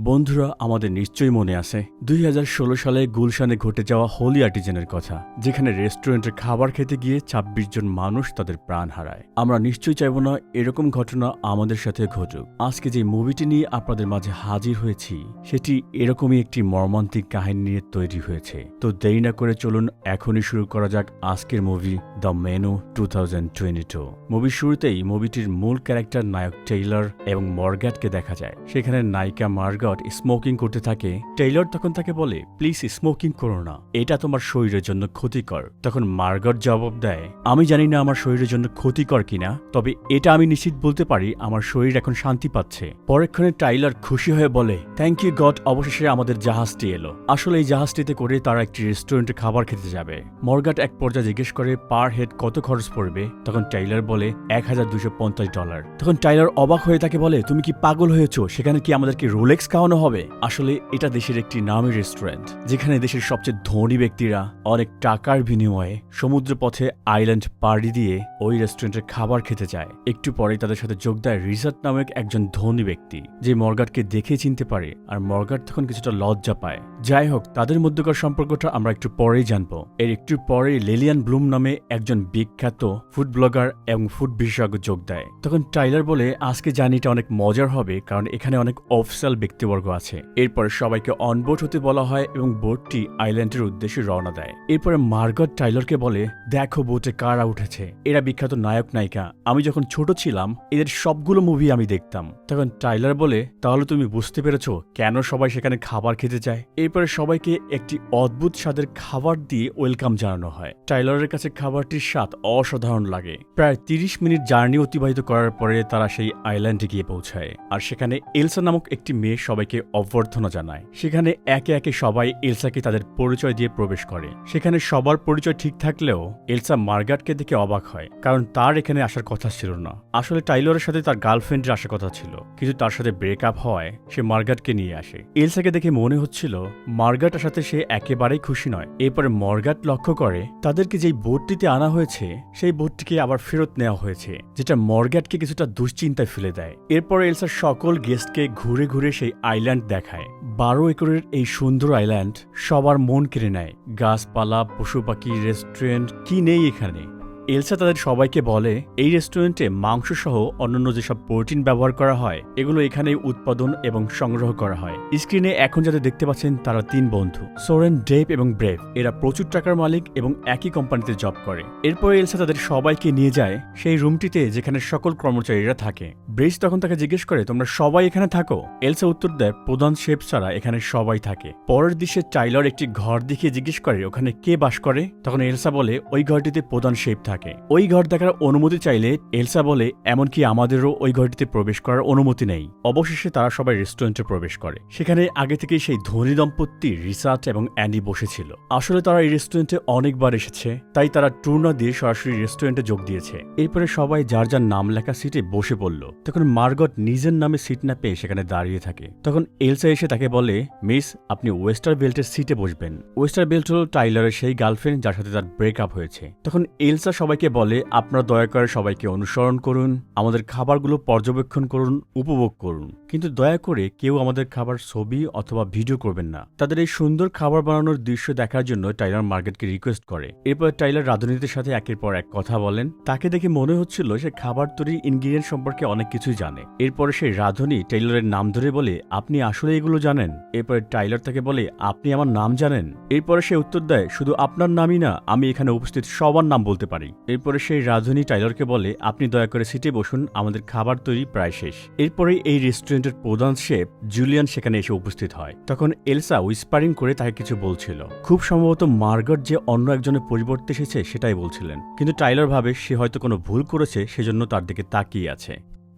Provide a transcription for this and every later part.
বন্ধুরা, আমাদের নিশ্চয়ই মনে আছে 2016 সালে গুলশানে ঘটে যাওয়া হোলি আর্টিজেনের কথা, যেখানে রেস্টুরেন্টে খাবার খেতে গিয়ে 26 জন মানুষ তাদের প্রাণ হারায়। আমরা নিশ্চয়ই চাইব না এরকম ঘটনা আমাদের সাথে ঘটুক। আজকে যে মুভিটি নিয়ে আপনাদের মাঝে হাজির হয়েছি সেটি এরকমই একটি মর্মান্তিক কাহিনী নিয়ে তৈরি হয়েছে। তো দেরি না করে চলুন এখনই শুরু করা যাক আজকের মুভি দ্য মেনু 2022। মুভির শুরুতেই মুভিটির মূল ক্যারেক্টার নায়ক টেইলর এবং মর্গ্যাটকে দেখা যায়। সেখানে নায়িকা মার্গট স্মোকিং করতে থাকে। টেইলর তখন তাকে বলে, প্লিজ স্মোকিং করো না, এটা তোমার শরীরের জন্য ক্ষতিকর। তখন মার্গট জবাব দেয়, আমি জানি না আমার শরীরের জন্য ক্ষতিকর কিনা, তবে এটা আমি নিশ্চিত বলতে পারি আমার শরীর এখন শান্তি পাচ্ছে। পরেক্ষণে টাইলার খুশি হয়ে বলে, থ্যাংক ইউ গড, অবশেষে আমাদের জাহাজটি এলো। আসলে এই জাহাজটিতে করে তারা একটি রেস্টুরেন্টে খাবার খেতে যাবে। মর্গ্যাট এক পর্যায়ে জিজ্ঞেস করে পার হেড কত খরচ পড়বে। তখন টাইলার বলে $1250। তখন টাইলার অবাক হয়ে তাকে বলে, তুমি কি পাগল হয়েছো? সেখানে কি আমাদেরকে রোলেক্স খাওয়ানো হবে? আসলে এটা দেশের একটি নামী রেস্টুরেন্ট, যেখানে দেশের সবচেয়ে ধনী ব্যক্তিরা অনেক টাকার বিনিময়ে সমুদ্র পথে আইল্যান্ড পাড়ি দিয়ে ওই রেস্টুরেন্টের খাবার খেতে যায়। একটু পরে তাদের সাথে যোগ দেয় রিচার্ড নামক একজন ধনী ব্যক্তি, যে মর্গ্যাটকে দেখে চিনতে পারে। আর মর্গ্যাট তখন কিছুটা লজ্জা পায়। যাই হোক, তাদের মধ্যকার সম্পর্কটা আমরা একটু পরেই জানবো। এর একটু পরে লিলিয়ান ব্লুম নামে একজন বিখ্যাত ফুড ব্লগার এবং ফুড বিশেষজ্ঞ যোগ দেয়। তখন টাইলার বলে, আজকে জার্নিটা অনেক মজার হবে, কারণ এখানে অনেক অফিসিয়াল ব্যক্তিবর্গ আছে। এরপর সবাইকে অনবোর্ড হতে বলা হয় এবং বোটটি আইল্যান্ডের উদ্দেশ্যে রওনা দেয়। এরপরে মার্গট টাইলারকে বলে, দেখো বোটে কারা উঠেছে, এরা বিখ্যাত নায়ক নায়িকা। আমি যখন ছোট ছিলাম এদের সবগুলো মুভি আমি দেখতাম। তখন টাইলার বলে, তাহলে তুমি বুঝতে পেরেছো কেন সবাই সেখানে খাবার খেতে যায়। এরপরে সবাইকে একটি অদ্ভুত স্বাদের খাবার দিয়ে ওয়েলকাম জানানো হয়। টাইলারের কাছে খাবারটির স্বাদ অসাধারণ লাগে। প্রায় 30 মিনিট জার্নি অতিবাহিত করার পরে তারা সেই আইল্যান্ডে গিয়ে পৌঁছায়। আর সেখানে এলসা নামক একটি মেয়ে সবাইকে অভ্যর্থনা জানায়। সেখানে একে একে সবাই এলসাকে তাদের পরিচয় দিয়ে প্রবেশ করে। সেখানে সবার পরিচয় ঠিক থাকলেও এলসা মার্গ্যাটকে দেখে অবাক হয়, কারণ তার এখানে আসার কথা ছিল না। আসলে টাইলরের সাথে তার গার্লফ্রেন্ডের আসার কথা ছিল, কিন্তু তার সাথে ব্রেকআপ হওয়ায় সে মার্গ্যাটকে নিয়ে আসে। এলসাকে দেখে মনে হচ্ছিল মার্গ্যাটের সাথে সে একেবারেই খুশি নয়। এরপরে মার্গ্যাট লক্ষ্য করে তাদেরকে যেই বোটটিতে আনা হয়েছে সেই বোটটিকে আবার ফেরত নেওয়া হয়েছে, যেটা মার্গ্যাটকে কিছুটা দুশ্চিন্তায় ফেলে দেয়। এরপরে এলসা সকল গেস্টকে ঘুরে ঘুরে সেই আইল্যান্ড দেখায়। 12 একরের এই সুন্দর আইল্যান্ড সবার মন কেড়ে নেয়। গাছপালা, পশু পাখি, রেস্টুরেন্ট, কি নেই এখানে। এলসা তাদের সবাইকে বলে, এই রেস্টুরেন্টে মাংস সহ অন্যান্য যেসব প্রোটিন ব্যবহার করা হয় এগুলো এখানেই উৎপাদন এবং সংগ্রহ করা হয়। স্ক্রিনে এখন যাদের দেখতে পাচ্ছেন তারা 3 বন্ধু, সোরেন, ডেভ এবং ব্রেভ। এরা প্রচুর টাকার মালিক এবং একই কোম্পানিতে জব করে। এরপরে এলসা তাদের সবাইকে নিয়ে যায় সেই রুমটিতে যেখানে সকল কর্মচারীরা থাকে। ব্রেস তখন তাকে জিজ্ঞেস করে, তোমরা সবাই এখানে থাকো? এলসা উত্তর দেয়, প্রধান শেফ ছাড়া এখানে সবাই থাকে। পরের দৃশ্যে টাইলার একটি ঘর দেখিয়ে জিজ্ঞেস করে, ওখানে কে বাস করে? তখন এলসা বলে, ওই ঘরটিতে প্রধান শেফ থাকে। ওই ঘর দেখার অনুমতি চাইলে এলসা বলে, এমনকি আমাদেরও ওই ঘরটিতে প্রবেশ করার অনুমতি নেই। অবশেষে তারা সবাই রেস্টুরেন্টে প্রবেশ করে। সেখানে আগে থেকেই সেই ধনী দম্পতি রিচার্ড এবং অ্যান্ডি বসেছিল। আসলে তারা এই রেস্টুরেন্টে অনেকবার এসেছে, তাই তারা ট্যুর না দিয়ে সরাসরি রেস্টুরেন্টে যোগ দিয়েছে। এরপরে সবাই যার যার নাম লেখা সিটে বসে পড়ল। তখন মার্গট নিজের নামে সিট না পেয়ে সেখানে দাঁড়িয়ে থাকে। তখন এলসা এসে তাকে বলে, মিস, আপনি ওয়েস্টার বেল্টের সিটে বসবেন। ওয়েস্টার বেল্ট হল টাইলারের সেই গার্লফ্রেন্ড যার সাথে তার ব্রেকআপ হয়েছে। তখন এলসা সবাইকে বলে, আপনারা দয়া করে সবাইকে অনুসরণ করুন, আমাদের খাবারগুলো পর্যবেক্ষণ করুন, উপভোগ করুন, কিন্তু দয়া করে কেউ আমাদের খাবার ছবি অথবা ভিডিও করবেন না। তাদের এই সুন্দর খাবার বানানোর দৃশ্য দেখার জন্য টাইলার মার্গ্যাটকে রিকোয়েস্ট করে। এরপর টাইলার রাঁধুনিদের সাথে একের পর এক কথা বলেন। তাকে দেখে মনে হচ্ছিল সে খাবার তৈরির ইনগ্রিডিয়েন্ট সম্পর্কে অনেক কিছুই জানে। এরপরে সেই রাঁধুনি টাইলারের নাম ধরে বলে, আপনি আসলে এগুলো জানেন? এরপরে টাইলার তাকে বলে, আপনি আমার নাম জানেন? এরপরে সে উত্তর দেয়, শুধু আপনার নামই না, আমি এখানে উপস্থিত সবার নাম বলতে পারি। এরপরে সেই রাঁধুনি টাইলারকে বলে, আপনি দয়া করে সিটে বসুন, আমাদের খাবার তৈরি প্রায় শেষ। এরপরে এই রেস্টুরেন্টের প্রধান শেফ জুলিয়ান সেখানে এসে উপস্থিত হয়। তখন এলসা উইসপারিং করে তাকে কিছু বলছিল। খুব সম্ভবত মার্গট যে অন্য একজনের পরিবর্তে এসেছে সেটাই বলছিলেন, কিন্তু টাইলার ভাবে সে হয়তো কোনো ভুল করেছে, সেজন্য তার দিকে তাকিয়ে আছে।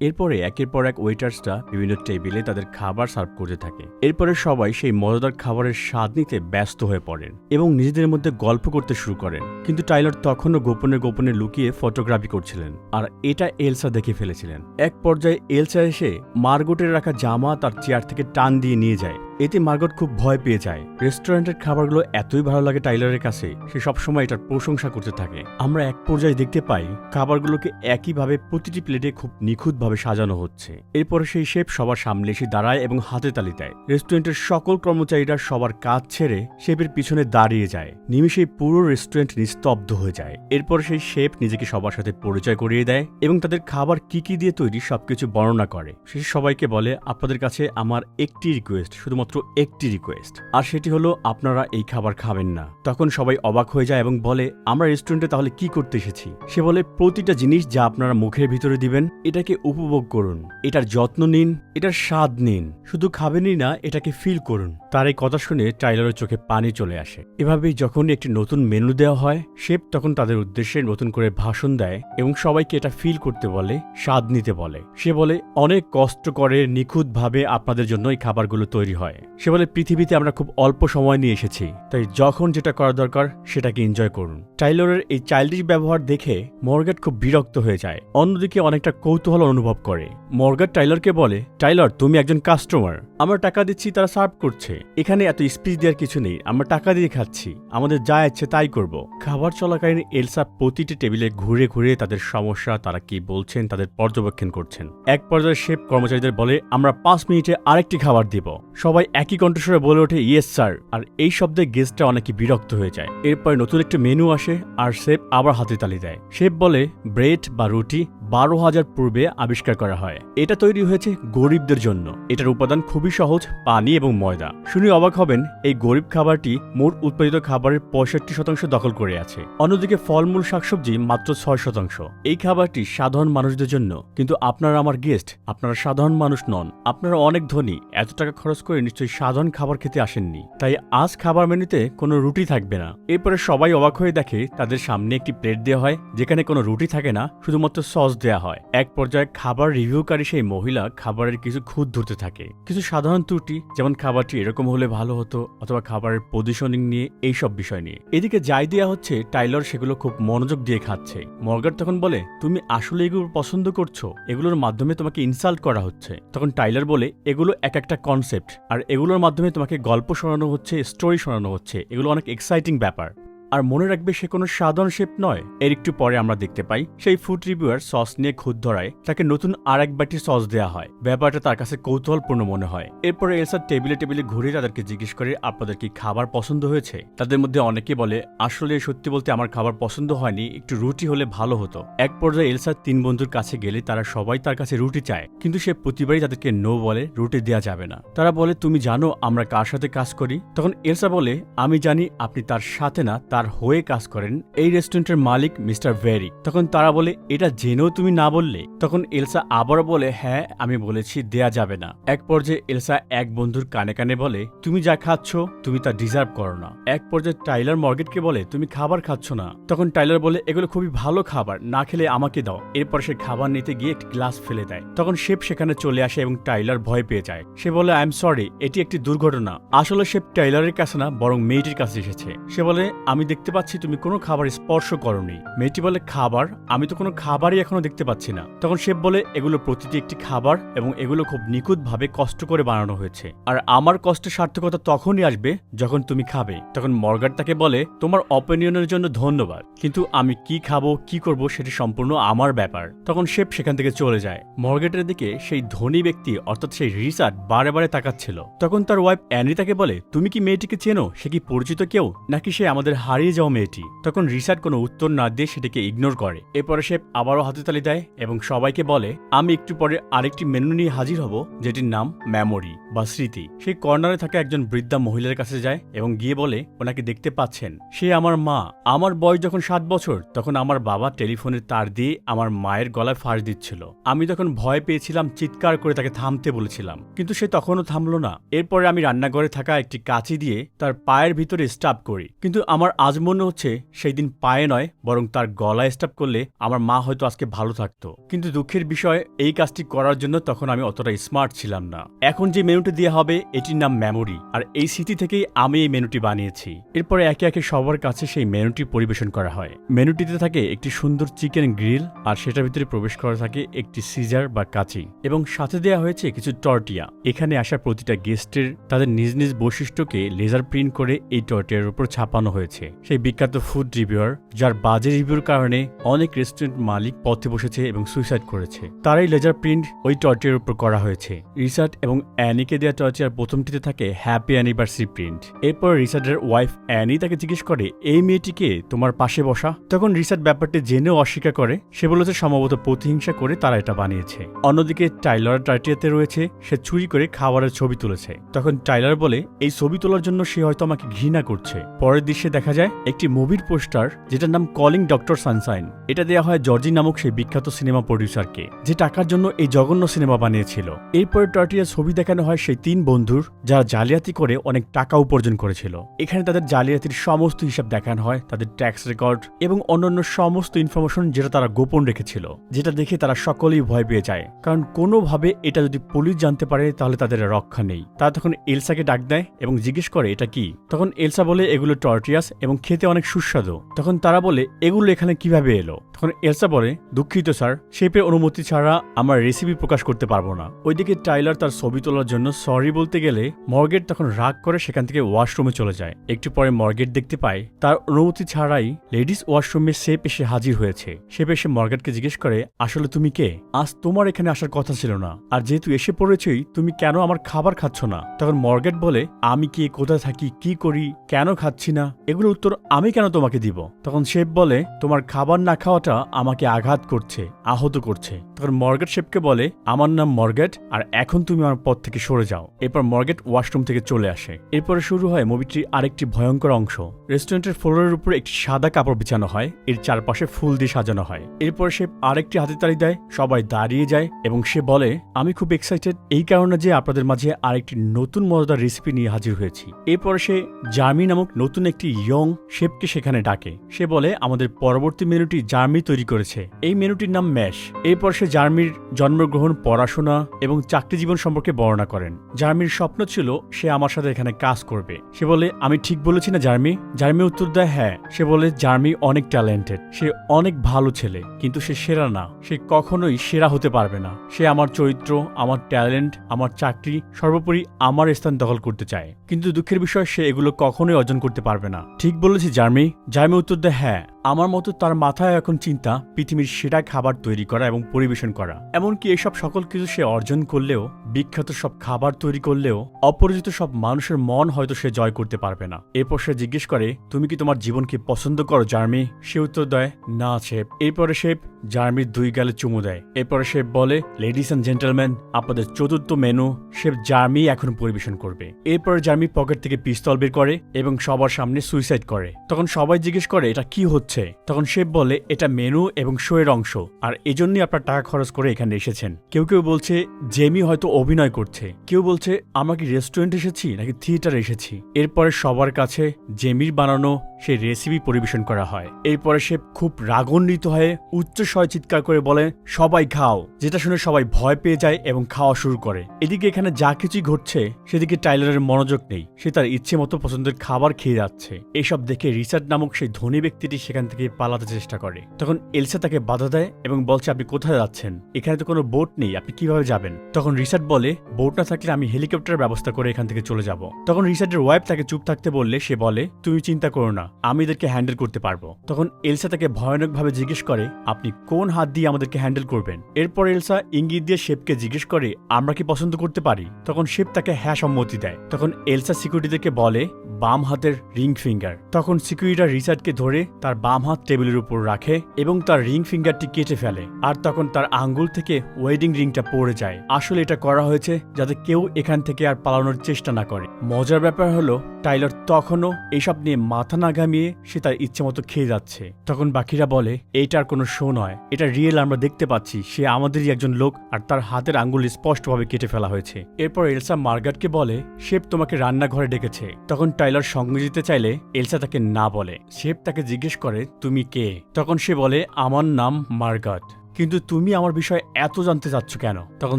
এরপরে একের পর এক ওয়েটার্সরা বিভিন্ন টেবিলে তাদের খাবার সার্ভ করতে থাকে। এরপরে সবাই সেই মজাদার খাবারের স্বাদ নিতে ব্যস্ত হয়ে পড়েন এবং নিজেদের মধ্যে গল্প করতে শুরু করেন। কিন্তু টাইলার তখনও গোপনে গোপনে লুকিয়ে ফটোগ্রাফি করছিলেন, আর এটা এলসা দেখে ফেলেছিলেন। এক পর্যায়ে এলসা এসে মার্গটের রাখা জামা তার চেয়ার থেকে টান দিয়ে নিয়ে যায়। এতে মার্গট খুব ভয় পেয়ে যায়। রেস্টুরেন্টের খাবারগুলো এতই ভালো লাগে টাইলারের কাছে, সে সবসময় এটার প্রশংসা করতে থাকে। আমরা এক পর্যায়ে দেখতে পাই খাবারগুলোকে একইভাবে প্রতিটি প্লেটে খুব নিখুঁতভাবে সাজানো হচ্ছে। এরপরে সেই শেফ সবার সামনে এসে দাঁড়ায় এবং হাতে তালি দেয়। রেস্টুরেন্টের সকল কর্মচারীরা সবার কাজ ছেড়ে শেফের পিছনে দাঁড়িয়ে যায়। নিমেষেই পুরো রেস্টুরেন্ট নিস্তব্ধ হয়ে যায়। এরপর সেই শেফ নিজেকে সবার সাথে পরিচয় করিয়ে দেয় এবং তাদের খাবার কি কি দিয়ে তৈরি সবকিছু বর্ণনা করে। সে সবাইকে বলে, আপনাদের কাছে আমার একটি রিকোয়েস্ট, শুধুমাত্র একটি রিকোয়েস্ট, আর সেটি হলো আপনারা এই খাবার খাবেন না। তখন সবাই অবাক হয়ে যায় এবং বলে, আমরা রেস্টুরেন্টে তাহলে কি করতে এসেছি? সে বলে, প্রতিটা জিনিস যা আপনারা মুখের ভিতরে দিবেন এটাকে উপভোগ করুন, এটার যত্ন নিন, এটার স্বাদ নিন, শুধু খাবেনই না, এটাকে ফিল করুন। তার এই কথা শুনে টাইলারের চোখে পানি চলে আসে। এভাবেই যখন একটি নতুন মেনু দেওয়া হয়, শেফ তখন তাদের উদ্দেশ্যে নতুন করে ভাষণ দেয় এবং সবাইকে এটা ফিল করতে বলে, স্বাদ নিতে বলে। সে বলে, অনেক কষ্ট করে নিখুঁতভাবে আপনাদের জন্য এই খাবারগুলো তৈরি হয়। সে বলে, পৃথিবীতে আমরা খুব অল্প সময় নিয়ে এসেছি, তাই যখন যেটা করা দরকার সেটাকে এনজয় করুন। টাইলারের এই চাইল্ডিশ ব্যবহার দেখে মর্গ্যাট খুব বিরক্ত হয়ে যায়, অন্যদিকে অনেকটা কৌতূহল অনুভব করে। মর্গ্যাট টাইলারকে বলে, টাইলার, তুমি একজন কাস্টমার, আমরা টাকা দিচ্ছি, তারা সার্ভ করছে, এখানে এত স্পিচ দেওয়ার কিছু নেই, আমরা টাকা দিয়ে খাচ্ছি, আমাদের যা ইচ্ছে তাই করব। খাবার চলাকালীন এলসা প্রতিটি টেবিলে ঘুরে ঘুরে তাদের সমস্যা, তারা কি বলছেন, তাদের পর্যবেক্ষণ করছেন। এক পর্যায়ে শেফ কর্মচারীদের বলে, আমরা 5 মিনিটে আরেকটি খাবার দিব। সবাই একই কণ্ঠস্বরে বলে ওঠে, ইয়েস স্যার। আর এই শব্দে গেস্টরা অনেকে বিরক্ত হয়ে যায়। এরপর নতুন একটা মেনু আসে আর শেফ আবার হাতে তালি দেয়। শেফ বলে, ব্রেড বা রুটি 12,000 পূর্বে আবিষ্কার করা হয়, এটা তৈরি হয়েছে গরিবদের জন্য, এটার উপাদান খুবই সহজ, পানি এবং ময়দা। শুনে অবাক হবেন, এই গরিব খাবারটি মোট উৎপাদিত খাবারের 65% দখল করে আছে। অন্যদিকে ফলমূল শাকসবজি মাত্র 6%। এই খাবারটি সাধারণ মানুষদের জন্য, কিন্তু আপনারা আমার গেস্ট, আপনারা সাধারণ মানুষ নন, আপনারা অনেক ধনী, এত টাকা খরচ করে নিশ্চয়ই সাধারণ খাবার খেতে আসেননি, তাই আজ খাবার মেনুতে কোনো রুটি থাকবে না। এরপরে সবাই অবাক হয়ে দেখে তাদের সামনে একটি প্লেট দেওয়া হয় যেখানে কোনো রুটি থাকে না, শুধুমাত্র সস দেওয়া হয়। এক পর্যায়ে খাবার রিভিউকারী সেই মহিলা খাবারের কিছু খুঁত ধরতে থাকে, কিছু সাধারণ ত্রুটি, যেমন খাবারটি এরকম হলে ভালো হতো, অথবা খাবারের পজিশনিং নিয়ে, এইসব বিষয় নিয়ে। এদিকে যাই দেওয়া হচ্ছে, টাইলার সেগুলো খুব মনোযোগ দিয়ে খাচ্ছে। মর্গ্যাট তখন বলে, তুমি আসলে এগুলো পছন্দ করছো? এগুলোর মাধ্যমে তোমাকে ইনসাল্ট করা হচ্ছে। তখন টাইলার বলে, এগুলো এক একটা কনসেপ্ট, আর এগুলোর মাধ্যমে তোমাকে গল্প শোনানো হচ্ছে, স্টোরি শোনানো হচ্ছে, এগুলো অনেক এক্সাইটিং ব্যাপার। আর মনে রাখবে, সে কোনো সাধারণ শেফ নয়। এর একটু পরে আমরা দেখতে পাই সেই ফুড রিভিউয়ার সস নিয়ে খুঁত ধরায়, তাকে নতুন আরেক বাটি সস দেওয়া হয়। ব্যাপারটা তার কাছে কৌতূহলপূর্ণ মনে হয়। এরপরে এলসা টেবিলে টেবিলে ঘুরে তাদেরকে জিজ্ঞেস করে, আপনাদের কি খাবার পছন্দ হয়েছে? তাদের মধ্যে অনেকে বলে, আসলে সত্যি বলতে আমার খাবার পছন্দ হয়নি, একটু রুটি হলে ভালো হতো। এক পর্যায়ে এলসা 3 বন্ধুর কাছে গেলে তারা সবাই তার কাছে রুটি চায়, কিন্তু সে প্রতিবারই তাদেরকে নো বলে, রুটি দেওয়া যাবে না। তারা বলে, তুমি জানো আমরা কার সাথে কাজ করি? তখন এলসা বলে, আমি জানি আপনি তার সাথে না, তার হয়ে কাজ করেন, এই রেস্টুরেন্টের মালিক মিস্টার ভেরি। তখন তারা বলে, এটা জেনেও তুমি না বললে? তখন এলসা আবারও বলে, হ্যাঁ আমি বলেছি দেয়া যাবে না। এক পর্যায়ে এলসা এক বন্ধুর কানে কানে বলে, তুমি যা খাচ্ছ তুমি তা ডিজার্ভ করো না। এক পর্যায়ে টাইলার মর্গেটকে বলে, তুমি খাবার খাচ্ছ না। তখন টাইলার বলে, এগুলো খুবই ভালো খাবার, না খেলে আমাকে দাও। এরপর সে খাবার নিতে গিয়ে একটি গ্লাস ফেলে দেয়। তখন শেফ সেখানে চলে আসে এবং টাইলার ভয় পেয়ে যায়। সে বলে, আই এম সরি, এটি একটি দুর্ঘটনা। আসলে শেফ টাইলারের কাছে না, বরং মেয়েটির কাছে এসেছে। সে বলে, আমি দেখতে পাচ্ছি তুমি কোনো খাবার স্পর্শ করনি। মেয়েটি বলে, খাবার? আমি তো কোনো খাবারই এখনো দেখতে পাচ্ছি না। তখন শেফ বলে, এগুলো প্রতিটি একটি খাবার এবং এগুলো খুব নিখুঁতভাবে কষ্ট করে বানানো হয়েছে, আর আমার কষ্টের সার্থকতা তখনই আসবে যখন তুমি খাবে। তখন মর্গ্যাট তাকে বলে, তোমার অপিনিয়নের জন্য ধন্যবাদ, কিন্তু আমি কি খাবো কি করব সেটি সম্পূর্ণ আমার ব্যাপার। তখন শেফ সেখান থেকে চলে যায়। মর্গ্যাটের দিকে সেই ধনী ব্যক্তি অর্থাৎ সেই রিচার্ড বারে বারে তাকাচ্ছিল। তখন তার ওয়াইফ অ্যানি তাকে বলে, তুমি কি মেয়েটিকে চেনো? সে কি পরিচিত কেউ, নাকি সে আমাদের হারিয়ে যাওয়া মেয়েটি? তখন রিচার্ড কোনো উত্তর না দিয়ে সেটিকে ইগনোর করে। এরপরে শেফ আবারও হাতে তালি দেয় এবং সবাইকে বলে, আমি একটু পরে আরেকটি মেনু নিয়ে হাজির হব, যেটির নাম মেমোরি বা স্মৃতি। সেই কর্নারে থাকা একজন বৃদ্ধা মহিলার কাছে যায় এবং গিয়ে বলে, ওনাকে দেখতে পাচ্ছেন, সে আমার মা। আমার বয়স যখন 7 বছর তখন আমার বাবা টেলিফোনের তার দিয়ে আমার মায়ের গলায় ফাঁস দিচ্ছিল। আমি তখন ভয় পেয়েছিলাম, চিৎকার করে তাকে থামতে বলেছিলাম, কিন্তু সে তখনও থামলো না। এরপরে আমি রান্নাঘরে থাকা একটি কাঁচি দিয়ে তার পায়ের ভিতরে স্টাব করি, কিন্তু আমার আজ মনে হচ্ছে সেই দিন পায়ে নয় বরং তার গলায় স্টাপ করলে আমার মা হয়তো আজকে ভালো থাকতো। কিন্তু দুঃখের বিষয়, এই কাজটি করার জন্য তখন আমি অতটা স্মার্ট ছিলাম না। এখন যে মেনুটি দেওয়া হবে এটির নাম মেমোরি, আর এই স্মৃতি থেকেই আমি এই মেনুটি বানিয়েছি। এরপরে একে একে সবার কাছে সেই মেনুটি পরিবেশন করা হয়। মেনুটিতে থাকে একটি সুন্দর চিকেন গ্রিল, আর সেটার ভিতরে প্রবেশ করা থাকে একটি সিজার বা কাঁচি, এবং সাথে দেওয়া হয়েছে কিছু টর্টিয়া। এখানে আসা প্রতিটা গেস্টের তাদের নিজ নিজ বৈশিষ্ট্যকে লেজার প্রিন্ট করে এই টর্টিয়ার উপর ছাপানো হয়েছে। সেই বিখ্যাত ফুড রিভিউয়ার, যার বাজে রিভিউর কারণে অনেক রেস্টুরেন্ট মালিক পথে বসেছে এবং সুইসাইড করেছে, তারাই লেজার প্রিন্ট ওই টর্টিয়ার উপর করা হয়েছে। রিচার্ড এবং অ্যানিকে দেওয়া টর্টিয়ার প্রথমটিতে থাকে হ্যাপি অ্যানিভার্সারি প্রিন্ট। এরপর রিচার্ডের ওয়াইফ অ্যানি তাকে জিজ্ঞেস করে, এই মেয়েটিকে তোমার পাশে বসা? তখন রিচার্ড ব্যাপারটি জেনেও অস্বীকার করে। সে বলেছে সম্ভবত প্রতিহিংসা করে তারা এটা বানিয়েছে। অন্যদিকে টাইলার টর্টিয়াতে রয়েছে সে চুরি করে খাবারের ছবি তুলেছে। তখন টাইলার বলে, এই ছবি তোলার জন্য সে হয়তো আমাকে ঘৃণা করছে। পরের দৃশ্যে দেখা যায় একটি মুভির পোস্টার, যেটার নাম কলিং ডক্টর সানশাইন। এটা দেওয়া হয় জর্জি নামক সেই বিখ্যাত সিনেমা প্রডিউসারকে, যে টাকার জন্য এই জঘন্য সিনেমা বানিয়েছিল। এরপরে টর্টিয়ার ছবি দেখানো হয় সেই 3 বন্ধুর, যারা জালিয়াতি করে অনেক টাকা উপার্জন করেছিল। এখানে তাদের জালিয়াতির সমস্ত হিসাব দেখানো হয়, তাদের ট্যাক্স রেকর্ড এবং অন্যান্য সমস্ত ইনফরমেশন যেটা তারা গোপন রেখেছিল, যেটা দেখে তারা সকলেই ভয় পেয়ে যায়। কারণ কোনোভাবে এটা যদি পুলিশ জানতে পারে তাহলে তাদের রক্ষা নেই। তারা তখন এলসাকে ডাক দেয় এবং জিজ্ঞেস করে এটা কি। তখন এলসা বলে এগুলো টর্টিয়াস এবং খেতে অনেক সুস্বাদু। তখন তারা বলে এগুলো এখানে কিভাবে এলো। তখন এলসা বলে, দুঃখিত স্যার, শেফের অনুমতি ছাড়া আমার রেসিপি প্রকাশ করতে পারবো না। ওইদিকে টাইলার তার ছবি তোলার জন্য সরি বলতে গেলে মর্গেট তখন রাগ করে সেখান থেকে ওয়াশরুমে চলে যায়। একটু পরে মর্গেট দেখতে পায় তার অনুমতি ছাড়াই লেডিস ওয়াশরুমে শেফ এসে হাজির হয়েছে। শেফ এসে মর্গেটকে জিজ্ঞেস করে, আসলে তুমি কে? আজ তোমার এখানে আসার কথা ছিল না, আর যেহেতু এসে পড়েছই তুমি কেন আমার খাবার খাচ্ছ না? তখন মর্গেট বলে, আমি কে, কোথায় থাকি, কি করি, কেন খাচ্ছি না, এগুলোর উত্তর আমি কেন তোমাকে দিব? তখন শেফ বলে, তোমার খাবার না খাওয়াটা আমাকে আঘাত করছে, আহত করছে। তখন মর্গেট শেফকে বলে, আমার নাম মর্গেট, আর এখন তুমি আমার পথ থেকে সরে যাও। এরপর মর্গেট ওয়াশরুম থেকে চলে আসে। এরপরে শুরু হয় মুভিটির আরেকটি ভয়ঙ্কর অংশ। রেস্টুরেন্টের ফ্লোরের উপর একটি সাদা কাপড় বিছানো হয়, এর চারপাশে ফুল দিয়ে সাজানো হয়। এরপর সে আরেকটি হাতেতালি দেয়, সবাই দাঁড়িয়ে যায় এবং সে বলে, আমি খুব এক্সাইটেড এই কারণে যে আপনাদের মাঝে আরেকটি নতুন মজাদার রেসিপি নিয়ে হাজির হয়েছি। এরপর সে জার্মি নামক নতুন একটি ইয়ং শেফকে সেখানে ডাকে। সে বলে, আমাদের পরবর্তী মেনুটি জার্মি তৈরি করেছে, এই মেনুটির নাম ম্যাশ। এরপর সে জার্মির জন্মগ্রহণ, পড়াশোনা এবং চাকরি জীবন সম্পর্কে বর্ণনা করেন। জার্মির স্বপ্ন ছিল সে আমার সাথে এখানে কাজ করবে। সে বলে, আমি ঠিক বলেছি না জার্মি? জার্মি উত্তর দেয়, হ্যাঁ। সে বলে, জার্মি অনেক ট্যালেন্টেড, সে অনেক ভালো ছেলে, কিন্তু সে সেরা না, সে কখনোই সেরা হতে পারবে না। সে আমার চরিত্র, আমার ট্যালেন্ট, আমার চাকরি, সর্বোপরি আমার স্থান দখল করতে চায়, কিন্তু দুঃখের বিষয় সে এগুলো কখনোই অর্জন করতে পারবে না। ঠিক বলেছি জার্মি? জার্মি উত্তর দেয়, হ্যাঁ। আমার মতো তার মাথায় এখন চিন্তা পৃথিবীর সেরা খাবার তৈরি করা এবং পরিবেশন করা। এমনকি এসব সকল কিছু সে অর্জন করলেও, বিখ্যাত সব খাবার তৈরি করলেও, অপরিচিত সব মানুষের মন হয়তো সে জয় করতে পারবে না। এরপর সে জিজ্ঞেস করে, তুমি কি তোমার জীবনকে পছন্দ করো জার্মি? সে উত্তর দেয়, না শেফ। এরপরে শেফ জার্মির 2 গালে চুমু দেয়। এরপরে শেফ বলে, লেডিস অ্যান্ড জেন্টলম্যান, আপনাদের চতুর্থ মেনু শেফ জার্মি এখন পরিবেশন করবে। এরপরে জার্মি পকেট থেকে পিস্তল বের করে এবং সবার সামনে সুইসাইড করে। তখন সবাই জিজ্ঞেস করে, এটা কি হচ্ছে? তখন শেফ বলে, এটা মেনু এবং শো এর অংশ, আর এজন্যই আপনার টাকা খরচ করে এখানে এসেছেন। কেউ কেউ বলছে জেমি হয়তো অভিনয় করছে, কেউ বলছে আমরা কি রেস্টুরেন্ট এসেছি নাকি থিয়েটার এসেছি। এরপরে সবার কাছে জেমির বানানো সেই রেসিপি পরিবেশন করা হয়। এরপরে শেফ খুব রাগান্বিত হয়ে উচ্চস্বরে চিৎকার করে বলে, সবাই খাও, যেটা শুনে সবাই ভয় পেয়ে যায় এবং খাওয়া শুরু করে। এদিকে এখানে যা কিছুই ঘটছে সেদিকে টাইলারের মনোযোগ নেই, সে তার ইচ্ছে মতো পছন্দের খাবার খেয়ে যাচ্ছে। এসব দেখে রিচার্ড নামক সেই ধনী ব্যক্তিটি সেখান থেকে পালাতে চেষ্টা করে। তখন এলসা তাকে বাধা দেয় এবং বলছে, আপনি কোথায় যাচ্ছেন? এখানে তো কোনো বোট নেই, আপনি কিভাবে যাবেন? তখন রিচার্ড বলে, বোট না থাকলে আমি হেলিকপ্টারের ব্যবস্থা করে এখান থেকে চলে যাব। তখন রিচার্ডের ওয়াইফ তাকে চুপ থাকতে বললে সে বলে, তুমি চিন্তা করো না, আমি এদেরকে হ্যান্ডেল করতে পারবো। তখন এলসা তাকে ভয়ানকভাবে জিজ্ঞেস করে, আপনি কোন হাত দিয়ে আমাদেরকে হ্যান্ডেল করবেন? এরপর এলসা ইঙ্গিত দিয়ে শেফকে জিজ্ঞেস করে, আমরা কি পছন্দ করতে পারি? তখন শেফ তাকে হ্যাঁ সম্মতি দেয়। তখন এলসা সিকিউরিটিদেরকে বলে, বাম হাতের রিং ফিঙ্গার। তখন সিকিউরিটিরা রিচার্ডকে ধরে তার বাম হাত টেবিলের উপর রাখে এবং তার রিং ফিঙ্গারটি কেটে ফেলে, আর তখন তার আঙ্গুল থেকে ওয়েডিং রিংটা পড়ে যায়। আসলে এটা করা হয়েছে যাতে কেউ এখান থেকে আর পালানোর চেষ্টা না করে। মজার ব্যাপার হলো টাইলার তখনও এসব নিয়ে মাথা না ঘামিয়ে সে তার ইচ্ছে মতো খেয়ে যাচ্ছে। তখন বাকিরা বলে এইটা আর কোনো শো নয়, এটা রিয়েল, আমরা দেখতে পাচ্ছি সে আমাদেরই একজন লোক আর তার হাতের আঙ্গুল স্পষ্টভাবে কেটে ফেলা হয়েছে। এরপর এলসা মার্গাটকে বলে শেফ তোমাকে রান্নাঘরে ডেকেছে। তখন টাইলার সঙ্গে যেতে চাইলে এলসা তাকে না বলে। শেফ তাকে জিজ্ঞেস করে তুমি কে? তখন সে বলে আমার নাম মার্গাট, কিন্তু তুমি আমার বিষয়ে এত জানতে চাচ্ছ কেন? তখন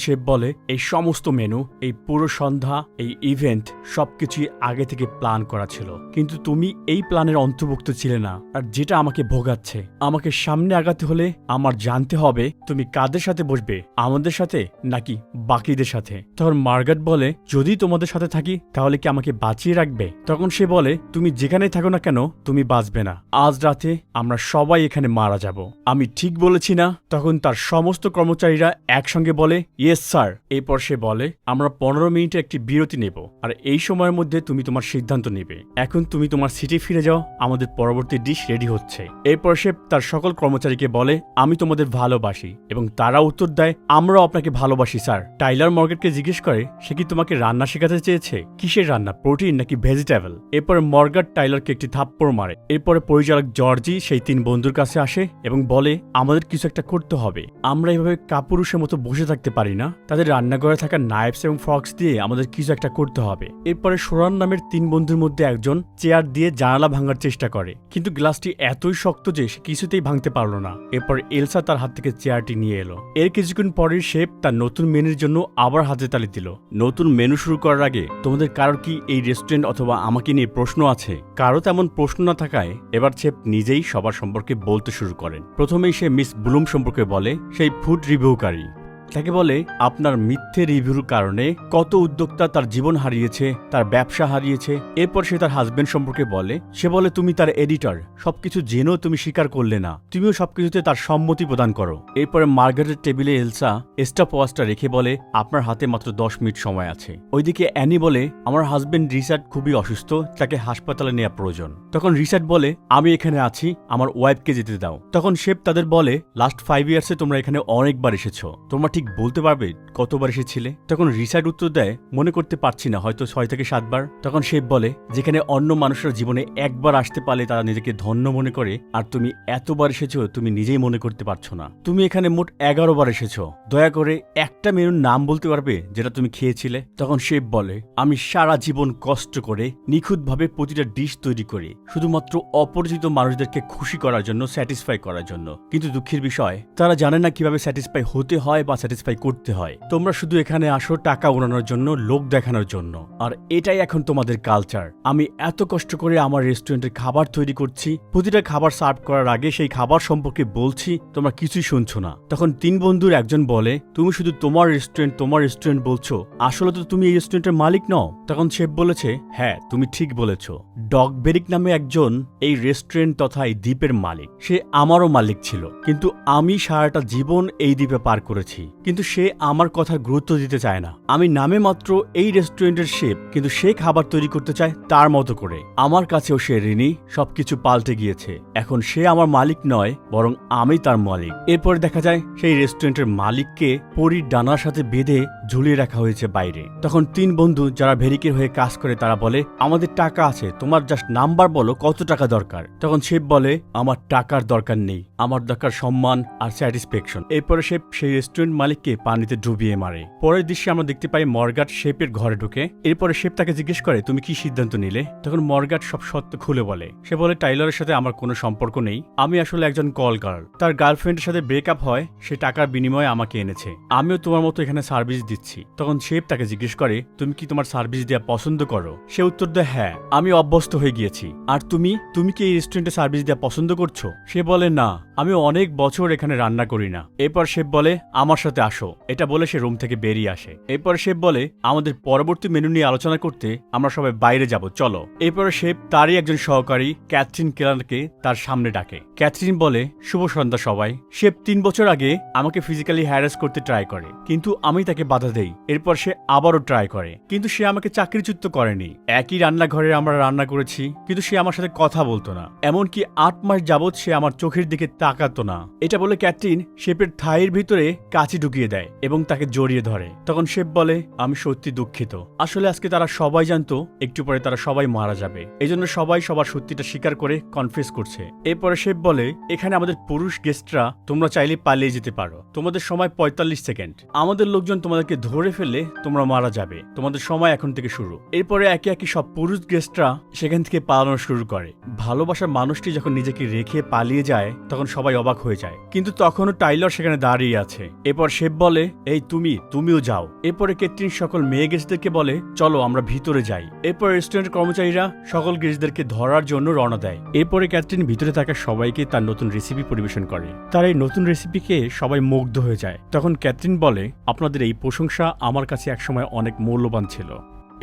শেফ বলে এই সমস্ত মেনু, এই পুরো সন্ধ্যা, এই ইভেন্ট সবকিছুই আগে থেকে প্ল্যান করা ছিল, কিন্তু তুমি এই প্ল্যানের অন্তর্ভুক্ত ছিলে না। আর যেটা আমাকে ভোগাচ্ছে, আমাকে সামনে আগাতে হলে আমার জানতে হবে তুমি কাদের সাথে বসবে, আমাদের সাথে নাকি বাকিদের সাথে। তখন মার্গাট বলে যদি তোমাদের সাথে থাকি তাহলে কি আমাকে বাঁচিয়ে রাখবে? তখন সে বলে তুমি যেখানেই থাকো না কেন তুমি বাঁচবে না, আজ রাতে আমরা সবাই এখানে মারা যাব। আমি ঠিক বলেছি না? তখন তার সমস্ত কর্মচারীরা একসঙ্গে বলে ইয়েস স্যার। এরপর সে বলে আমরা 15 মিনিটে একটি বিরতি নেব, আর এই সময়ের মধ্যে তুমি তোমার সিদ্ধান্ত নেবে। এখন তুমি তোমার সিটে ফিরে যাও, আমাদের পরবর্তী ডিশ রেডি হচ্ছে। এরপর সে তার সকল কর্মচারীকে বলে আমি তোমাদের ভালোবাসি, এবং তারা উত্তর দেয় আমরাও আপনাকে ভালোবাসি স্যার। টাইলার মর্গাটকে জিজ্ঞেস করে সে কি তোমাকে রান্না শেখাতে চেয়েছে? কিসের রান্না, প্রোটিন নাকি ভেজিটেবল? এরপরে মর্গাট টাইলারকে একটি থাপ্পড় মারে। এরপরে পরিচালক জর্জি সেই 3 বন্ধুর কাছে আসে এবং বলে আমাদের কিছু একটা করতে হবে, আমরা এভাবে কাপুরুষের মতো বসে থাকতে পারি না, তাদের রান্নাঘরে থাকা নাইফস এবং ফক্স দিয়ে আমাদের কিছু একটা করতে হবে। এরপরে সোরান নামের 3 বন্ধুর মধ্যে একজন চেয়ার দিয়ে জানালা ভাঙার চেষ্টা করে, কিন্তু গ্লাসটি এতই শক্ত যে সে কিছুতেই ভাঙতে পারলো না। এরপর এলসা তার হাত থেকে চেয়ারটি নিয়ে এলো। এর কিছুক্ষণ পরেই শেফ তার নতুন মেনুর জন্য আবার হাতে তালি দিল। নতুন মেনু শুরু করার আগে তোমাদের কারোর কি এই রেস্টুরেন্ট অথবা আমাকে নিয়ে প্রশ্ন আছে? কারো তেমন প্রশ্ন না থাকায় এবার শেফ নিজেই সবার সম্পর্কে বলতে শুরু করেন। প্রথমেই সে মিস ব্লুম সম্পর্কে বলে, সেই ফুড রিভিউকারী। তাকে বলে আপনার মিথ্যে রিভিউর কারণে কত উদ্যোক্তা তার জীবন হারিয়েছে, তার ব্যবসা হারিয়েছে। এরপর সে তার হাজবেন্ড সম্পর্কে বলে, সে বলে তুমি তার এডিটর, সবকিছু জেনেও তুমি স্বীকার করলে না, তুমিও সবকিছুতে তার সম্মতি প্রদান করো। এরপরে মার্গারেটের টেবিলে এলসা স্টপ ওয়াচটা রেখে বলে আপনার হাতে মাত্র 10 মিনিট সময় আছে। ওইদিকে অ্যানি বলে আমার হাজবেন্ড রিচার্ড খুবই অসুস্থ, তাকে হাসপাতালে নেওয়া প্রয়োজন। তখন রিচার্ড বলে আমি এখানে আছি, আমার ওয়াইফকে যেতে দাও। তখন শেফ তাদের বলে লাস্ট 5 ইয়ার্সে তোমরা এখানে অনেকবার এসেছো, তোমরা ঠিক বলতে পারবে কতবার এসেছিলে? তখন রিচার্ড উত্তর দেয় মনে করতে পারছি না, হয়তো 6 থেকে 7 বার। তখন শেফ বলে যেখানে অন্য মানুষের জীবনে একবার আসতে পারলে তারা নিজেকে ধন্য মনে করে, আর তুমি এতবার এসেছো তুমি নিজেই মনে করতে পারছো না। তুমি এখানে মোট 11 বার এসেছো, দয়া করে একটা মেনুর নাম বলতে পারবে যেটা তুমি খেয়েছিলে? তখন শেফ বলে আমি সারা জীবন কষ্ট করে নিখুঁতভাবে প্রতিটা ডিশ তৈরি করি শুধুমাত্র অপরিচিত মানুষদেরকে খুশি করার জন্য, স্যাটিসফাই করার জন্য, কিন্তু দুঃখের বিষয় তারা জানে না কিভাবে স্যাটিসফাই হতে হয় বা স্যাটিসফাই করতে হয়। তোমরা শুধু এখানে আসো টাকা উড়ানোর জন্য, লোক দেখানোর জন্য, আর এটাই এখন তোমাদের কালচার। আমি এত কষ্ট করে আমার রেস্টুরেন্টের খাবার তৈরি করছি, প্রতিটা খাবার সার্ভ করার আগে সেই খাবার সম্পর্কে বলছি, তোমরা কিছুই শুনছো না। তখন 3 বন্ধুর একজন বলে তুমি শুধু তোমার রেস্টুরেন্ট বলছো, আসলে তো তুমি এই রেস্টুরেন্টের মালিক নও। তখন শেফ বলেছে হ্যাঁ তুমি ঠিক বলেছো, ডগ বেরিক নামে একজন এই রেস্টুরেন্ট তথা এই দ্বীপের মালিক, সে আমারও মালিক ছিল, কিন্তু আমি সারাটা জীবন এই দ্বীপে পার করেছি, কিন্তু সে আমার কথার গুরুত্ব দিতে চায় না। আমি নামে মাত্র এই রেস্টুরেন্টের শেফ, কিন্তু সে খাবার তৈরি করতে চায় তার মতো করে। আমার কাছেও সে ঋণী, সবকিছু পাল্টে গিয়েছে, এখন সে আমার মালিক নয় বরং আমি তার মালিক। এরপরে দেখা যায় সেই রেস্টুরেন্টের মালিককে পরীর ডানার সাথে বেঁধে ঝুলিয়ে রাখা হয়েছে বাইরে। তখন 3 বন্ধু যারা ভেরিকের হয়ে কাজ করে তারা বলে আমাদের টাকা আছে, তোমার জাস্ট নাম্বার বলো কত টাকা দরকার। তখন শেফ বলে আমার টাকার দরকার নেই, আমার দরকার সম্মান আর স্যাটিসফ্যাকশন। এরপরে শেফ সেই রেস্টুরেন্ট মালিককে পানিতে ডুবিয়ে মারে। পরের দৃশ্যে আমরা দেখতে পাই মর্গাট শেফের ঘরে ঢুকে। এরপরে শেফ তাকে জিজ্ঞেস করে তুমি কি সিদ্ধান্ত নিলে? তখন মর্গাট সব সত্য খুলে বলে। সে বলে টাইলারের সাথে আমার কোনো সম্পর্ক নেই, আমি আসলে একজন কল গার্ল, তার গার্লফ্রেন্ডের সাথে ব্রেকআপ হয়, সে টাকার বিনিময়ে আমাকে এনেছে, আমিও তোমার মতো এখানে সার্ভিস দিচ্ছি। তখন শেফ তাকে জিজ্ঞেস করে তুমি কি তোমার সার্ভিস দেওয়া পছন্দ করো? সে উত্তর দেয় হ্যাঁ, আমি অভ্যস্ত হয়ে গিয়েছি। আর তুমি কি এই রেস্টুরেন্টে সার্ভিস দেওয়া পছন্দ করছো? সে বলে না, আমি অনেক বছর এখানে রান্না করি না। এরপর শেফ বলে আমার সাথে আসো, এটা বলে সে রুম থেকে বেরিয়ে আসে। এরপর শেফ বলে আমাদের পরবর্তী মেনু নিয়ে আলোচনা করতে আমরা সবাই বাইরে যাব, চলো। এরপরে শেফ তারই একজন সহকারী ক্যাথরিন কেলারকে তার সামনে ডাকে। ক্যাথরিন বলে শুভ সন্ধ্যা সবাই। শেফ 3 বছর আগে আমাকে ফিজিক্যালি হ্যারাস করতে ট্রাই করে, কিন্তু আমি তাকে বাধা দেই। এরপর সে আবারও ট্রাই করে, কিন্তু সে আমাকে চাকরিচ্যুত করেনি। একই রান্নাঘরে আমরা রান্না করেছি, কিন্তু সে আমার সাথে কথা বলতো না, এমনকি 8 মাস যাবৎ সে আমার চোখের দিকে তাকাতো না। এটা বলে ক্যাথরিন শেফের থাইয়ের ভিতরে কাঁচি ঢুকিয়ে দেয় এবং তাকে জড়িয়ে ধরে। তখন শেফ বলে, আমি সত্যি দুঃখিত, আসলে আজকে তারা সবাই জানতো একটু পরে তারা সবাই মারা যাবে, এজন্য সবাই সবার সত্যিটা স্বীকার করে কনফেস করছে। এরপরে শেফ বলে, এখানে আমাদের পুরুষ গেস্টরা তোমরা চাইলে পালিয়ে যেতে পারো, তোমাদের সময় 45 সেকেন্ড, আমাদের লোকজন তোমাদেরকে ধরে ফেললে তোমরা মারা যাবে, তোমাদের সময় এখন থেকে শুরু। এরপরে একে একে সব পুরুষ গেস্টরা সেখান থেকে পালানো শুরু করে। ভালোবাসার মানুষটি যখন নিজেকে রেখে পালিয়ে যায় তখন সবাই অবাক হয়ে যায়, কিন্তু তখনও টাইলর সেখানে দাঁড়িয়ে আছে। এরপর শেফ বলে, এই তুমিও যাও। এরপরে ক্যাথরিন সকল মেয়ে গেস্টদেরকে বলে, চলো আমরা ভিতরে যাই। এরপর রেস্টুরেন্টের কর্মচারীরা সকল গেস্টদেরকে ধরার জন্য রওনা দেয়। এরপরে ক্যাথরিন ভিতরে থাকা সবাইকে তার নতুন রেসিপি পরিবেশন করে। তার এই নতুন রেসিপিকে সবাই মুগ্ধ হয়ে যায়। তখন ক্যাথরিন বলে, আপনাদের এই প্রশংসা আমার কাছে একসময় অনেক মূল্যবান ছিল।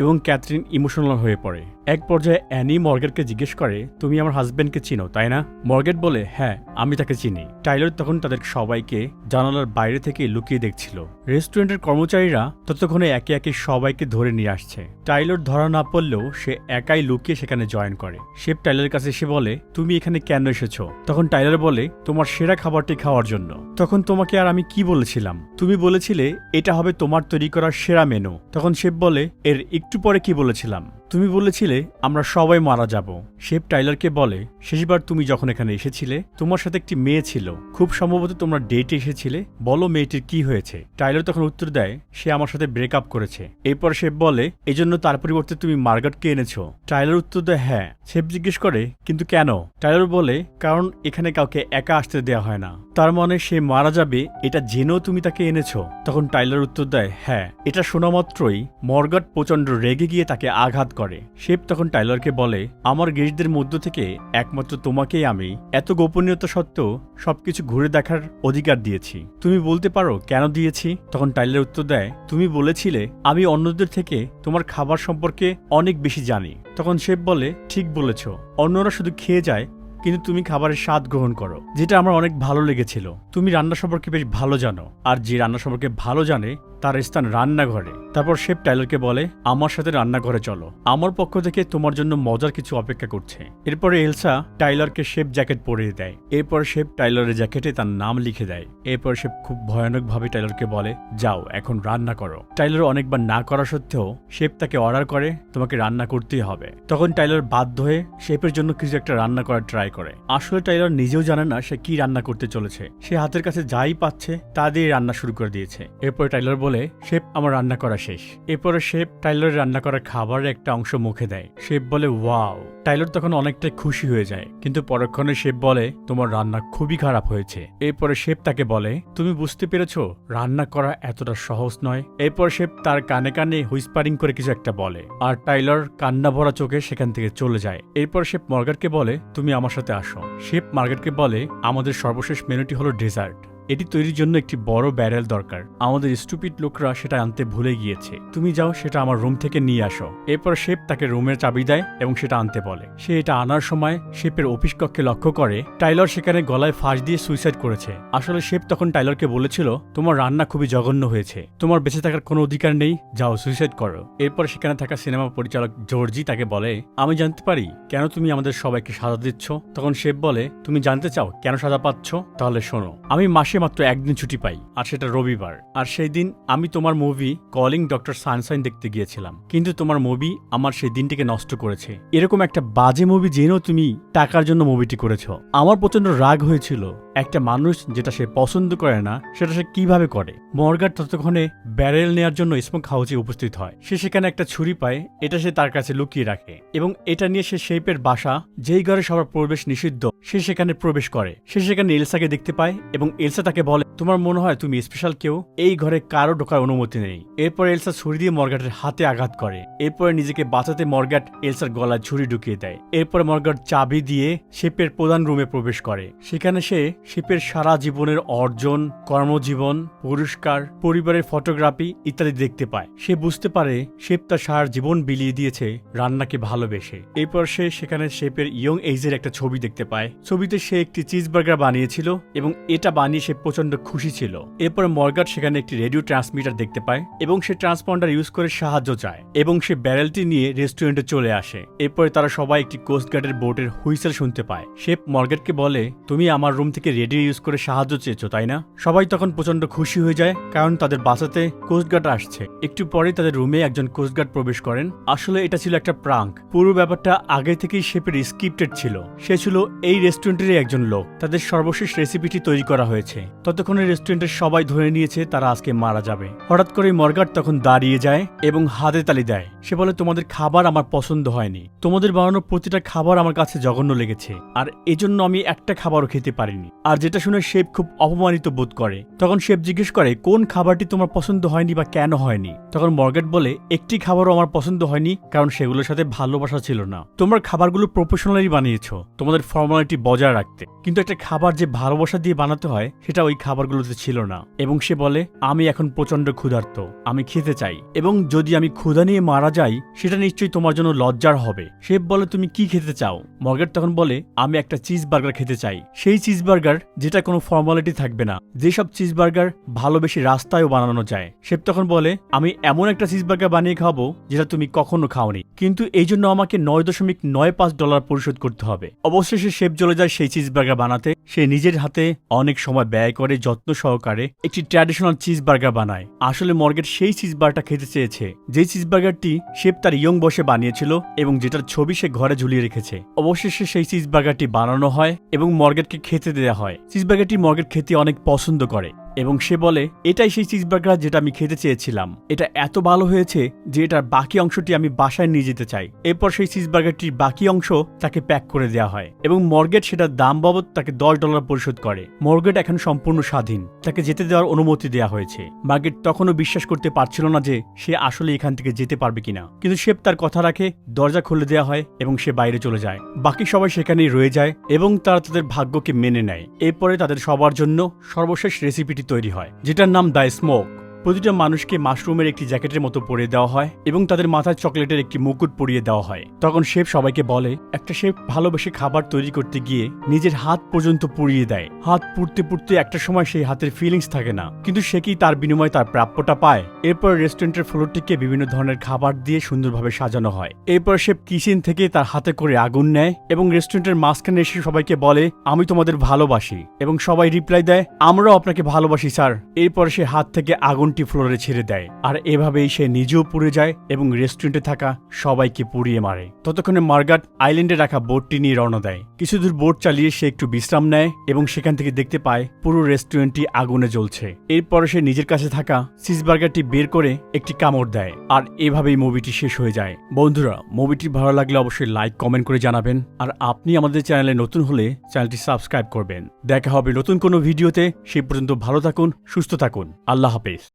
এবং ক্যাথরিন ইমোশনাল হয়ে পড়ে। এক পর্যায়ে অ্যানি মর্গেটকে জিজ্ঞেস করে, তুমি আমার হাজবেন্ডকে চিনো তাই না? মর্গেট বলে, হ্যাঁ আমি তাকে চিনি। টাইলর তখন তাদের সবাইকে জানালার বাইরে থেকে লুকিয়ে দেখছিল। রেস্টুরেন্টের কর্মচারীরা ততক্ষণে একে একে সবাইকে ধরে নিয়ে আসছে। টাইলর ধরা না পড়লেও সে একাই লুকিয়ে সেখানে জয়েন করে। শেফ টাইলরের কাছে এসে বলে, তুমি এখানে কেন এসেছো? তখন টাইলর বলে, তোমার সেরা খাবারটি খাওয়ার জন্য। তখন তোমাকে আর আমি কি বলেছিলাম? তুমি বলেছিলে এটা হবে তোমার তৈরি করা সেরা মেনু। তখন শেফ বলে, এর একটু পরে কি বলেছিলাম? তুমি বলেছিলে আমরা সবাই মারা যাব। শেফ টাইলরকে বলে, শেষবার তুমি যখন এখানে এসেছিলে তোমার সাথে একটি মেয়ে ছিল, খুব সম্ভবত তোমরা ডেটে এসেছিলে, বলো মেয়েটির কি হয়েছে? টাইলর তখন উত্তর দেয়, সে আমার সাথে ব্রেকআপ করেছে। এরপর শেফ বলে, এজন্য তার পরিবর্তে তুমি মার্গারেটকে এনেছো? টাইলর উত্তর দেয়, হ্যাঁ। শেফ জিজ্ঞেস করে, কিন্তু কেন? টাইলর বলে, কারণ এখানে কাউকে একা আসতে দেওয়া হয় না, তার মানে সে মারা যাবে এটা জেনেও তুমি তাকে এনেছো? তখন টাইলর উত্তর দেয়, হ্যাঁ। এটা শোনা মাত্রই মর্গাট প্রচন্ড রেগে গিয়ে তাকে আঘাত করে। শেফ তখন টাইলরকে বলে, আমার গেস্টদের মধ্য থেকে একমাত্র তোমাকেই আমি এত গোপনীয়তা সত্ত্বেও সবকিছু ঘুরে দেখার অধিকার দিয়েছি, তুমি বলতে পারো কেন দিয়েছি? তখন টাইলর উত্তর দেয়, তুমি বলেছিলে আমি অন্যদের থেকে তোমার খাবার সম্পর্কে অনেক বেশি জানি। তখন শেফ বলে, ঠিক বলেছ, অন্যরা শুধু খেয়ে যায় কিন্তু তুমি খাবারের স্বাদ গ্রহণ করো, যেটা আমার অনেক ভালো লেগেছিল। তুমি রান্না সম্পর্কে বেশ ভালো জানো, আর যে রান্না সম্পর্কে ভালো জানে তার স্থান রান্নাঘরে। তারপর শেফ টাইলরকে বলে, আমার সাথে রান্নাঘরে চলো, আমার পক্ষ থেকে তোমার জন্য মজার কিছু অপেক্ষা করছে। এরপরে এলসা টাইলরকে শেফ জ্যাকেট পরিয়ে দেয়। এরপর শেফ টাইলরের জ্যাকেটে তার নাম লিখে দেয়। এরপর শেফ খুব ভয়ানকভাবে টাইলরকে বলে, যাও এখন রান্না করো। টাইলর অনেকবার না করা সত্ত্বেও শেফ তাকে অর্ডার করে, তোমাকে রান্না করতেই হবে। তখন টাইলর বাধ্য হয়ে শেফের জন্য কিছু একটা রান্না করার ট্রাই করে। আসলে টাইলর নিজেও জানে না সে কি রান্না করতে চলেছে, সে হাতের কাছে যাই পাচ্ছে তা দিয়ে রান্না শুরু করে দিয়েছে। এরপর টাইলর বলে, শেফ আমার রান্না করা শেষ। এরপরে শেফ টাইলরের রান্না করা খাবারের একটা অংশ মুখে দেয়। শেফ বলে, ওয়াও। টাইলর তখন অনেকটাই খুশি হয়ে যায়, কিন্তু পরক্ষণে শেফ বলে, তোমার রান্না খুবই খারাপ হয়েছে। এরপরে শেফ তাকে বলে, তুমি বুঝতে পেরেছো রান্না করা এতটা সহজ নয়। এরপর শেফ তার কানে কানে হুইসপারিং করে কিছু একটা বলে, আর টাইলর কান্না ভরা চোখে সেখান থেকে চলে যায়। এরপর শেফ মর্গাটকে বলে, তুমি আমার সাথে আসো। শেফ মার্গারেটকে বলে, আমাদের সর্বশেষ মেনুটি হলো ডেজার্ট, এটি তৈরির জন্য একটি বড় ব্যারেল দরকার, আমাদের স্টুপিড লোকরা সেটা আনতে ভুলে গিয়েছে, তুমি যাও সেটা আমার রুম থেকে নিয়ে আসো। এরপর শেফ তাকে রুমের চাবি দেয় এবং সেটা আনতে বলে। সে এটা আনার সময় শেফের অফিস কক্ষে লক্ষ্য করে টাইলর সেখানে গলায় ফাঁস দিয়ে সুইসাইড করেছে। আসলে শেফ তখন টাইলরকে বলেছিল, তোমার রান্না খুবই জঘন্য হয়েছে, তোমার বেঁচে থাকার কোনো অধিকার নেই, যাও সুইসাইড করো। এরপর সেখানে থাকা সিনেমা পরিচালক জর্জি তাকে বলে, আমি জানতে পারি কেন তুমি আমাদের সবাইকে সাজা দিচ্ছ? তখন শেফ বলে, তুমি জানতে চাও কেন সাজা পাচ্ছ? তাহলে শোনো, আমি মাসে মাত্র একদিন ছুটি পাই, আর সেটা রবিবার। আর সেই দিন আমি তোমার মুভি কলিং ডক্টর সানশাইন দেখতে গিয়েছিলাম, কিন্তু তোমার মুভি আমার সেই দিনটিকে নষ্ট করেছে। এরকম একটা বাজে মুভি জেনেও তুমি টাকার জন্য মুভিটি করেছ। আমার প্রচন্ড রাগ হয়েছিল, একটা মানুষ যেটা সে পছন্দ করে না সেটা সে কিভাবে করে। মর্গাট ততক্ষণে ব্যারেল নেয়ার জন্য স্মোক হাউসে উপস্থিত হয়। সে সেখানে একটা ছুরি পায়, এটা সে তার কাছে লুকিয়ে রাখে এবং এটা নিয়ে সে শেফের বাসা, যেই ঘরে সবার প্রবেশ নিষিদ্ধ, সে সেখানে প্রবেশ করে। সে সেখানে এলসাকে দেখতে পায় এবং এলসা তাকে বলে, তোমার মনে হয় তুমি স্পেশাল কেউ, এই ঘরে কারো ঢোকার অনুমতি নেই। এরপর এলসা ছুরি দিয়ে মর্গাটের হাতে আঘাত করে। এরপরে নিজেকে বাঁচাতে মর্গাট এলসার গলায় ছুরি ঢুকিয়ে দেয়। এরপরে মর্গাট চাবি দিয়ে শেফের প্রধান রুমে প্রবেশ করে। সেখানে সে শেফের সারা জীবনের অর্জন, কর্মজীবন, পুরস্কার, পরিবারের ফটোগ্রাফি ইত্যাদি দেখতে পায়। সে বুঝতে পারে শেফ তার সারা জীবন বিলিয়ে দিয়েছে রান্নাকে ভালোবেসে। এরপর সে সেখানে শেফের ইয়ং এজের একটা ছবি দেখতে পায়। ছবিতে সে একটি চিজ বার্গার বানিয়েছিল এবং এটা বানিয়ে সে প্রচন্ড খুশি ছিল। এরপর মর্গান সেখানে একটি রেডিও ট্রান্সমিটার দেখতে পায় এবং সে ট্রান্সপন্ডার ইউজ করে সাহায্য চায় এবং সে ব্যারেলটি নিয়ে রেস্টুরেন্টে চলে আসে। এরপরে তারা সবাই একটি কোস্টগার্ডের বোটের হুইসেল শুনতে পায়। শেফ মর্গানকে বলে, তুমি আমার রুম থেকে রেডিও ইউজ করে সাহায্য চেয়েছো তাই না? সবাই তখন প্রচন্ড খুশি হয়ে যায় কারণ তাদের বাঁচাতে কোস্টগার্ড আসছে। একটু পরে তাদের রুমে একজন কোস্টগার্ড প্রবেশ করেন। আসলে এটা ছিল একটা প্রাঙ্ক। পুরো ব্যাপারটা আগে থেকেই শেফের স্ক্রিপ্টেড ছিল। সে ছিল এই রেস্টুরেন্টেরই একজন লোক। তাদের সর্বশেষ রেসিপিটি তৈরি করা হয়েছে। ততক্ষণে রেস্টুরেন্টের সবাই ধরে নিয়েছে তারা আজকে মারা যাবে। হঠাৎ করে মর্গান তখন দাঁড়িয়ে যায় এবং হাতে তালি দেয়। সে বলে, তোমাদের খাবার আমার পছন্দ হয়নি। তোমাদের বানানো প্রতিটা খাবার আমার কাছে জঘন্য লেগেছে, আর এজন্য আমি একটা খাবারও খেতে পারিনি। আর যেটা শুনে শেফ খুব অপমানিত বোধ করে। তখন শেফ জিজ্ঞেস করে, কোন খাবারটি তোমার পছন্দ হয়নি বা কেন হয়নি? তখন মর্গান বলে, একটি খাবারও আমার পছন্দ হয়নি কারণ সেগুলোর সাথে ভালোবাসা ছিল না। তোমরা খাবারগুলো প্রফেশনালি বানিয়েছো তোমাদের ফর্মালিটি বজায় রাখতে, কিন্তু একটা খাবার যে ভালোবাসা দিয়ে বানাতে হয় সেটা ওই খাবারগুলোতে ছিল না। এবং সে বলে, আমি এখন প্রচন্ড ক্ষুধার্ত, আমি খেতে চাই, এবং যদি আমি ক্ষুধা নিয়ে মারা যাই সেটা নিশ্চয়ই তোমার জন্য লজ্জার হবে। শেফ বলে, তুমি কি খেতে চাও? মর্গান তখন বলে, আমি একটা চিজ বার্গার খেতে চাই, সেই চিজ বার্গার যেটা কোনো ফর্মালিটি থাকবে না, যেসব চিজ বার্গার ভালোবেসে রাস্তায়ও বানানো যায়। শেফ তখন বলে, আমি এমন একটা চিজ বার্গার বানিয়ে খাবো যেটা তুমি কখনো খাওনি, কিন্তু এই জন্য আমাকে $9.95 পরিশোধ করতে হবে। অবশেষে শেফ চলে যায় সেই চিজ বার্গার বানাতে। সে নিজের হাতে অনেক সময় ব্যয় করে যত্ন সহকারে একটি ট্র্যাডিশনাল চিজ বার্গার বানায়। আসলে মর্গান সেই চিজ বার্গারটা খেতে চেয়েছে, যে চিজ বার্গারটি শেফ তার ইয়ং বসে বানিয়েছিল এবং যেটার ছবি সে ঘরে ঝুলিয়ে রেখেছে। অবশেষে সেই চিজ বার্গারটি বানানো হয় এবং মর্গানকে খেতে দেওয়া হয়। চিজ বার্গারটি মর্গান খেতে অনেক পছন্দ করে এবং সে বলে, এটাই সেই চিজ বার্গার যেটা আমি খেতে চেয়েছিলাম। এটা এত ভালো হয়েছে যে এটার বাকি অংশটি আমি বাসায় নিয়ে যেতে চাই। এরপর সেই চিজ বার্গারটির বাকি অংশ তাকে প্যাক করে দেওয়া হয় এবং মর্গেট সেটার দাম বাবদ তাকে $10 পরিশোধ করে। মর্গেট এখন সম্পূর্ণ স্বাধীন, তাকে যেতে দেওয়ার অনুমতি দেওয়া হয়েছে। মার্গেট তখনও বিশ্বাস করতে পারছিল না যে সে আসলে এখান থেকে যেতে পারবে কিনা, কিন্তু শেফ তার কথা রাখে, দরজা খুলে দেওয়া হয় এবং সে বাইরে চলে যায়। বাকি সবাই সেখানেই রয়ে যায় এবং তারা তাদের ভাগ্যকে মেনে নেয়। এরপরে তাদের সবার জন্য সর্বশেষ রেসিপিটি তৈরি হয়, যেটার নাম দ্য স্মোক। প্রতিটা মানুষকে মাশরুমের একটি জ্যাকেটের মতো পরিয়ে দেওয়া হয় এবং তাদের মাথায় চকলেটের একটি মুকুট পরিয়ে দেওয়া হয়। তখন শেফ সবাইকে বলে, একটা শেফ ভালোবেসে খাবার তৈরি করতে গিয়ে নিজের হাত পর্যন্ত পুড়িয়ে দেয়। হাত পুড়তে পুড়তে একটা সময় সেই হাতের ফিলিংস থাকে না, কিন্তু সে কি তার বিনিময়ে তার প্রাপ্যটা পায়? এরপর রেস্টুরেন্টের ফ্লোরটিকে বিভিন্ন ধরনের খাবার দিয়ে সুন্দরভাবে সাজানো হয়। এরপর শেফ কিচেন থেকে তার হাতে করে আগুন নেয় এবং রেস্টুরেন্টের মাঝখানে এসে সবাইকে বলে, আমি তোমাদের ভালোবাসি, এবং সবাই রিপ্লাই দেয়, আমরাও আপনাকে ভালোবাসি স্যার। এরপর সে হাত থেকে আগুন ফ্লোরে ছেড়ে দেয়, আর এভাবেই সে নিজেও পুড়ে যায় এবং রেস্টুরেন্টে থাকা সবাইকে পুড়িয়ে মারে। ততক্ষণে মার্গাট আইল্যান্ডে রাখা বোটটি নিয়ে রওনা দেয়। কিছুদূর বোট চালিয়ে সে একটু বিশ্রাম নেয় এবং সেখান থেকে দেখতে পায় পুরো রেস্টুরেন্টটি আগুনে জ্বলছে। এরপরে সে নিজের কাছে থাকা চিজবার্গারটি বের করে একটি কামড় দেয়, আর এভাবেই মুভিটি শেষ হয়ে যায়। বন্ধুরা, মুভিটি ভালো লাগলে অবশ্যই লাইক কমেন্ট করে জানাবেন, আর আপনি আমাদের চ্যানেলে নতুন হলে চ্যানেলটি সাবস্ক্রাইব করবেন। দেখা হবে নতুন কোনো ভিডিওতে। সেই পর্যন্ত ভালো থাকুন, সুস্থ থাকুন। আল্লাহ হাফেজ।